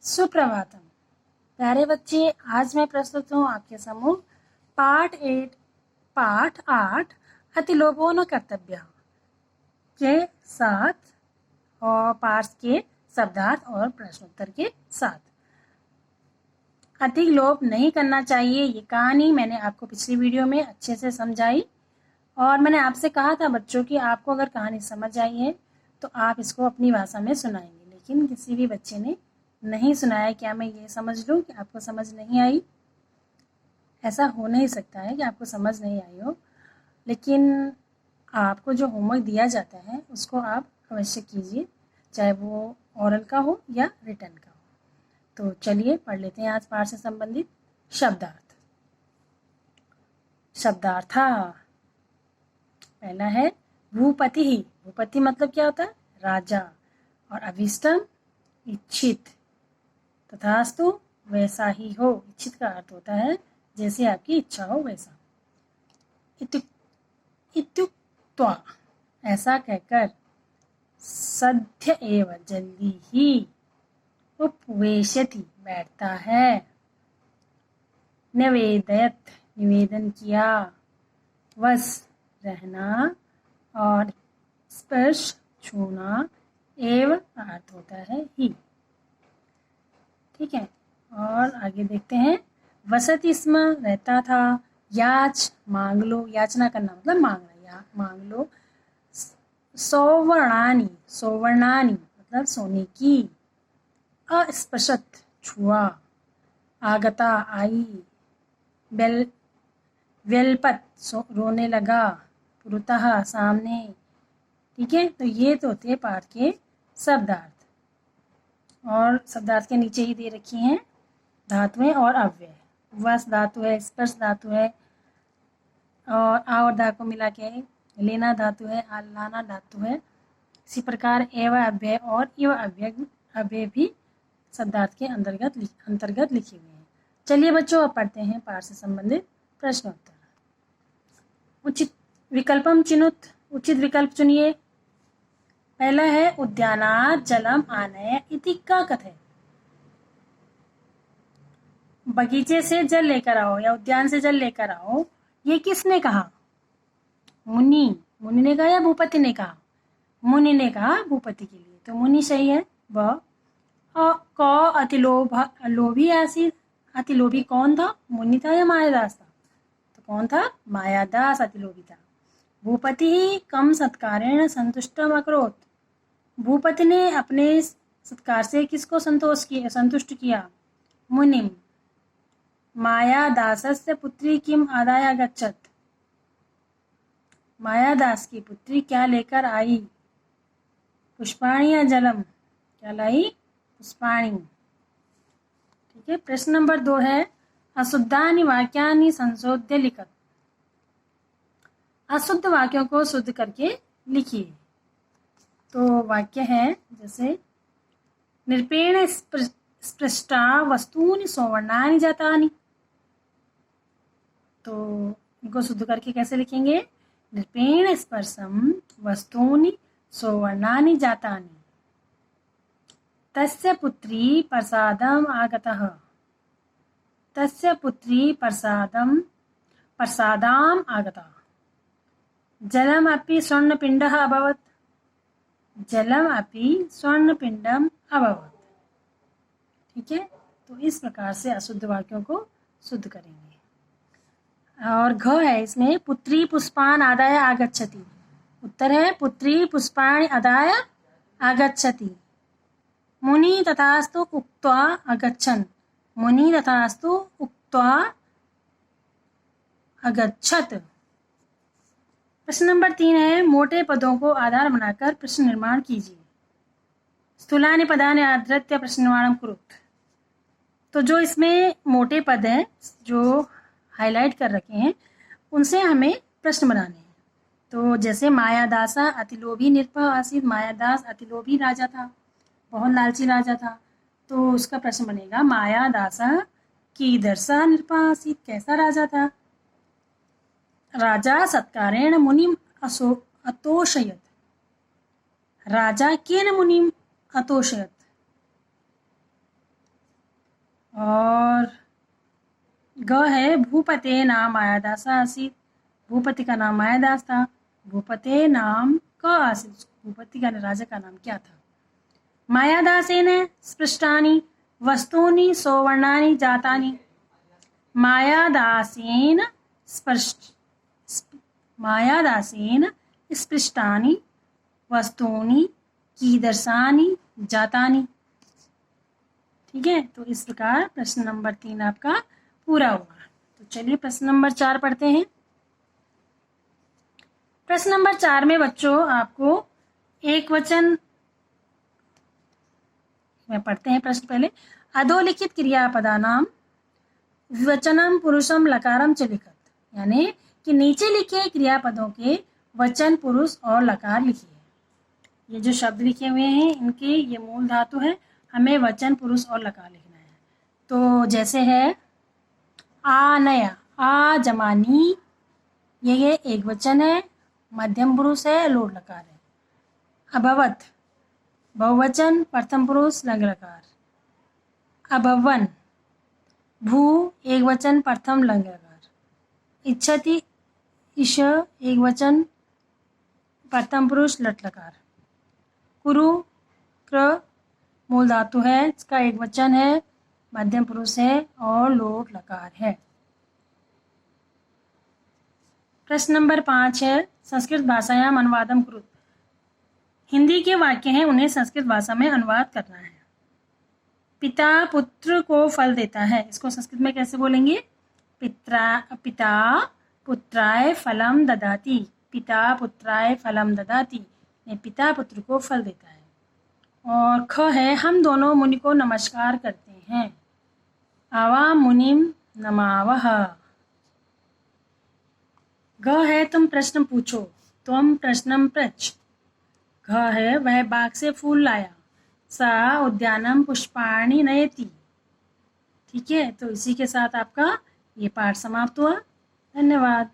सुप्रभातम प्यारे बच्चे, आज मैं प्रस्तुत हूँ आपके सम्मुख पाठ 8 अतिलोभो न कर्तव्य के साथ और पाठ के शब्दार्थ और प्रश्नोत्तर के साथ। अधिक लोभ नहीं करना चाहिए, ये कहानी मैंने आपको पिछली वीडियो में अच्छे से समझाई और मैंने आपसे कहा था बच्चों कि आपको अगर कहानी समझ आई है तो आप इसको अपनी भाषा में सुनाएंगे, लेकिन किसी भी बच्चे ने नहीं सुनाया। क्या मैं ये समझ लूँ कि आपको समझ नहीं आई? ऐसा हो नहीं सकता है कि आपको समझ नहीं आई हो, लेकिन आपको जो होमवर्क दिया जाता है उसको आप अवश्य कीजिए, चाहे वो ओरल का हो या रिटन का हो। तो चलिए पढ़ लेते हैं आज पाठ से संबंधित शब्दार्थ। शब्दार्था पहला है भूपति ही। भूपति मतलब क्या होता है? राजा। और अभीष्टम इच्छित, तथास्तु वैसा ही हो। इच्छित का अर्थ होता है जैसे आपकी इच्छा हो वैसा। इत्युक्त्वा ऐसा कहकर, सद्य एव जल्दी ही, उपवेशति बैठता है, निवेदयत निवेदन किया, वस रहना और स्पर्श छूना एव अर्थ होता है ही। ठीक है, और आगे देखते हैं। वसति स्म रहता था, याच मांग लो, याचना करना मतलब मांगना, या मांग लो। सौवर्णानी, सौवर्णानी मतलब सोने की। अस्पृशत छुआ, आगता आई। व्यल्पत रोने लगा, पुरतः सामने। ठीक है, तो ये तो थे पाठ के शब्दार्थ और शब्दार्थ के नीचे ही दे रखी हैं धातुएं और अव्यय। वस धातु है, स्पर्श धातु है और आ और धा को मिला के लेना धातु है, लाना धातु है। इसी प्रकार एव अव्यय और इव अव्यय भी शब्दार्थ के अंतर्गत लिखे हुए हैं। चलिए बच्चों, अब पढ़ते हैं पाठ से संबंधित प्रश्नोत्तर। उचित विकल्पम चिनुत, उचित विकल्प चुनिए। पहला है उद्यानात् जलम आनय इति का कथय। बगीचे से जल लेकर आओ या उद्यान से जल लेकर आओ, ये किसने कहा? मुनि ने कहा या भूपति ने कहा? मुनि ने कहा भूपति के लिए, तो मुनि सही है। ब क अतिलोभी आसीत। अतिलोभी कौन था? मुनि था या मायादास था? तो कौन था? मायादास अतिलोभी था। भूपति ही कम सत्कारेण संतुष्टम अकरोत्। भूपति ने अपने सत्कार से किसको संतुष्ट किया? मुनिम। मायादासस्य पुत्री किम आदाय गच्छत। मायादास की पुत्री क्या लेकर आई? पुष्पाणि या जलम? क्या लाई? पुष्पाणि। ठीक है, प्रश्न नंबर 2 है अशुद्धानि वाक्यानि संशोध्य लिखत। अशुद्ध वाक्यों को शुद्ध करके लिखिए। तो वाक्य है जैसे निरपेण स्पृष्टा वस्तूनि सौवर्णानि जातानि। तो इनको शुद्ध करके कैसे लिखेंगे? निरपेण स्पर्शम वस्तूनि सौवर्णानि जातानि। तस्य पुत्री प्रसादम आगतः। तस्य पुत्री प्रसादाम आगता। जलम अपि स्वर्णपिंडः अभवत्। जलम अपि स्वर्णपिंडम अभवत्। ठीक है, तो इस प्रकार से अशुद्ध वाक्यों को शुद्ध करेंगे। और घ है इसमें, पुत्री पुष्पान आदाय आगच्छति। उत्तर है पुत्री पुष्पाणि आदाय आगच्छति। मुनि तथास्तु उक्त्वा अगच्छन्। मुनि तथास्तु उक्त्वा अगच्छत्। प्रश्न नंबर 3 है मोटे पदों को आधार बनाकर प्रश्न निर्माण कीजिए। स्थूलानि पदानि आधृत्य प्रश्न निर्माणं कुरुत। तो जो इसमें मोटे पद हैं जो हाईलाइट कर रखे हैं उनसे हमें प्रश्न बनाने हैं। तो जैसे मायादासा अतिलोभी निरपः आसीत। मायादास अतिलोभी राजा था, बहुत लालची राजा था। तो उसका प्रश्न बनेगा मायादासा कीदृशः निरपः आसीत। कैसा राजा था? राजा सत्कारेण मुनिम अतोषयत। राजा केन मुनिम अतोषयत। और ग है भूपते नाम मायादासा आसीत। भूपति का नाम मायादास था। भूपते नाम क आसीत। भूपति का राजा का नाम क्या था? मायादासेन स्पृष्टानि वस्तूनि सौवर्णानि जातानि। मायादासेन स्पृष्टानि वस्तूनि कीदृशानि जातानि। ठीक है, तो इस प्रकार प्रश्न नंबर 3 आपका पूरा हुआ। तो चलिए प्रश्न नंबर 4 पढ़ते हैं। प्रश्न नंबर 4 में बच्चों आपको एक वचन में पढ़ते हैं। प्रश्न पहले, अधोलिखित क्रियापदानाम वचनम पुरुषम लकारम च लिखत। यानी कि नीचे लिखे क्रियापदों के वचन पुरुष और लकार लिखिए। ये जो शब्द लिखे हुए हैं इनके ये मूल धातु है, हमें वचन पुरुष और लकार लिखना है। तो जैसे है आनया, आ जमानी, ये एक वचन है, मध्यम पुरुष है, लोट लकार है। अभवत बहुवचन, प्रथम पुरुष लंग लकार। अभवन भू एक वचन, प्रथम लंग लकार। इच्छति ईश एक वचन, प्रथम पुरुष लट लकार। कुरु क्र मूल धातु है, इसका एक वचन है, मध्यम पुरुष है और लोट लकार है। प्रश्न नंबर 5 है, संस्कृत भाषायाम अनुवादम कुरु। हिंदी के वाक्य हैं, उन्हें संस्कृत भाषा में अनुवाद करना है। पिता पुत्र को फल देता है, इसको संस्कृत में कैसे बोलेंगे? पिता पुत्राय फलम ददाति। पिता पुत्राय फलम ददाति, पिता पुत्र को फल देता है। और ख है, हम दोनों मुनि को नमस्कार करते हैं। आवा मुनिम नमावह। ग है, तुम प्रश्न पूछो, तुम प्रश्नम पृच्छ। घ है, वह बाग से फूल लाया। सा उद्यानम पुष्पाणि नयति। ठीक है, तो इसी के साथ आपका ये पाठ समाप्त हुआ। धन्यवाद।